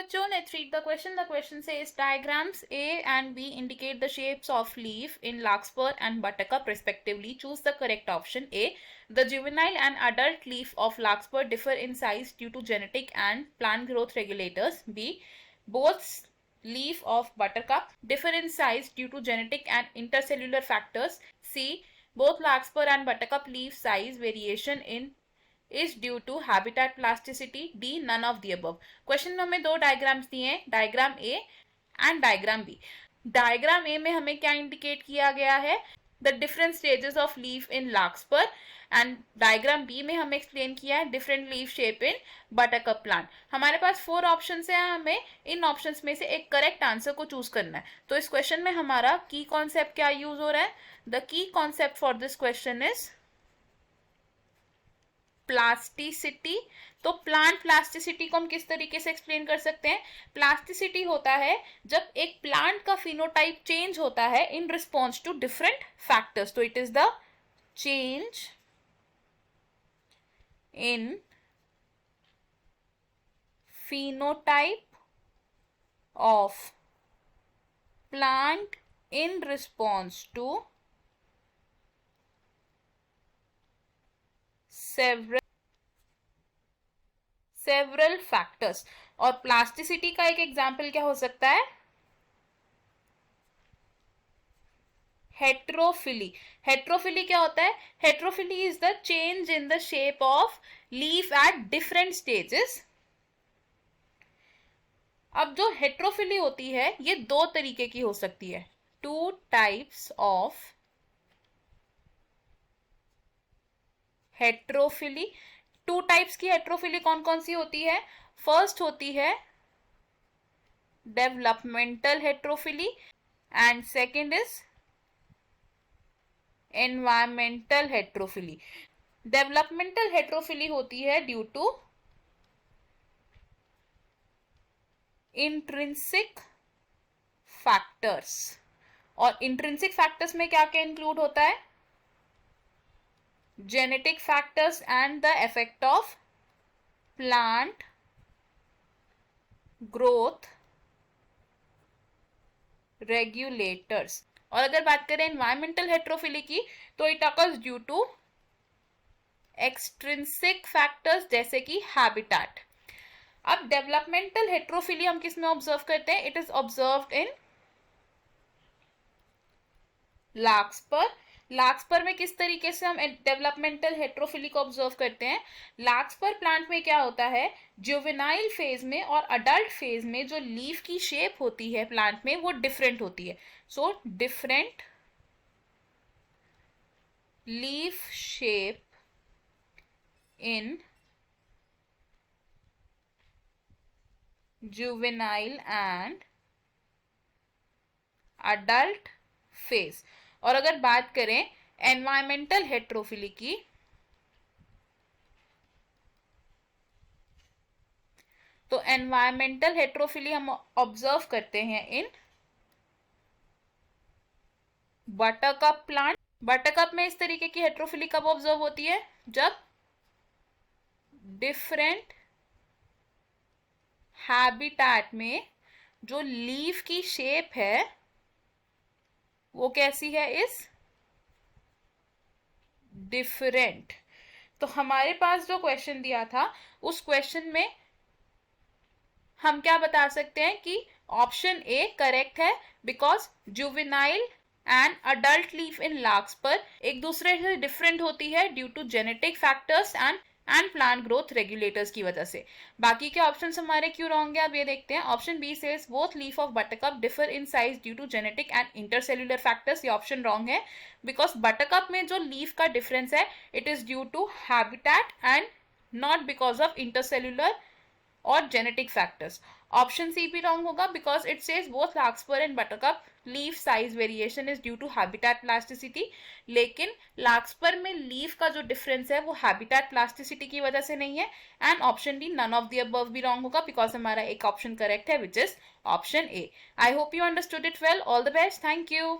बच्चों, let's read the question. The question says diagrams A and B indicate the shapes of leaf in larkspur and buttercup respectively. Choose the correct option. A. The juvenile and adult leaf of larkspur differ in size due to genetic and plant growth regulators. B. Both leaf of buttercup differ in size due to genetic and intercellular factors. C. Both larkspur and buttercup leaf size variation in is due to habitat plasticity. D. None of the above. Question में हमें दो diagrams दिए हैं, diagram A and diagram B. Diagram A में हमें क्या indicate किया गया है? The different stages of leaf in larkspur. And diagram B में हमें एक्सप्लेन किया है different leaf shape in buttercup plant. हमारे पास 4 ऑप्शंस हैं, हमें इन ऑप्शंस में से एक करेक्ट आंसर को चूज करना है. तो इस क्वेश्चन में हमारा की कॉन्सेप्ट क्या यूज हो रहा है? The key concept for this question is plasticity. तो प्लांट प्लास्टिसिटी को हम किस तरीके से एक्सप्लेन कर सकते हैं? प्लास्टिसिटी होता है जब एक प्लांट का फिनोटाइप चेंज होता है in response to different factors. तो it is the change in phenotype of plant in response to several factors. और प्लास्टिसिटी का एक एग्जाम्पल क्या हो सकता है? हेट्रोफिली. हेट्रोफिली क्या होता है? Heterophylly is the change in the shape of leaf at different stages. अब जो हेट्रोफिली होती है ये दो तरीके की हो सकती है. 2 टाइप्स ऑफ हेट्रोफिली. 2 टाइप्स की हेट्रोफिली कौन कौन सी होती है? फर्स्ट होती है developmental heterophylly and second is environmental heterophylly. Developmental heterophylly होती है ड्यू टू इंट्रिंसिक फैक्टर्स. और इंट्रिंसिक फैक्टर्स में क्या क्या इंक्लूड होता है? genetic factors and the effect of plant growth regulators. और अगर बात करें environmental heterophilia की तो it occurs due to extrinsic factors जैसे कि habitat. अब developmental heterophilia हम किस में ऑब्जर्व करते हैं? It is observed in larkspur. लार्कस्पर में किस तरीके से हम डेवलपमेंटल हेट्रोफिली को ऑब्जर्व करते हैं? लार्कस्पर प्लांट में क्या होता है? जुवेनाइल फेज में और अडल्ट फेज में जो लीफ की शेप होती है प्लांट में वो डिफरेंट होती है. So different leaf shape in juvenile and adult phase. और अगर बात करें एनवायरमेंटल हेट्रोफिली की तो एनवायरमेंटल हेट्रोफिली हम ऑब्जर्व करते हैं इन बटरकप प्लांट. बटरकप में इस तरीके की हेट्रोफिली कब ऑब्जर्व होती है? जब डिफरेंट हैबिटेट में जो लीफ की शेप है वो कैसी है? इस डिफरेंट. तो हमारे पास जो क्वेश्चन दिया था उस क्वेश्चन में हम क्या बता सकते हैं कि ऑप्शन ए करेक्ट है because juvenile and adult leaf in larkspur एक दूसरे से डिफरेंट होती है due to genetic factors and plant growth regulators की वजह से. बाकी के ऑप्शंस हमारे क्यों रॉन्ग है अब ये देखते हैं. Option B says both leaf of buttercup differ in size due to genetic and intercellular factors. ये ऑप्शन रॉन्ग है बिकॉज बटरकप में जो लीफ का डिफरेंस है it is due to habitat and not because of intercellular और genetic factors. Option C भी wrong होगा because it says both larkspur and buttercup leaf size variation is due to habitat plasticity. लेकिन larkspur में leaf का जो difference है वो habitat plasticity की वजह से नहीं है. And option D none of the above भी रॉन्ग होगा बिकॉज हमारा एक ऑप्शन करेक्ट है which is option A. I hope you understood it well. All the best. Thank you.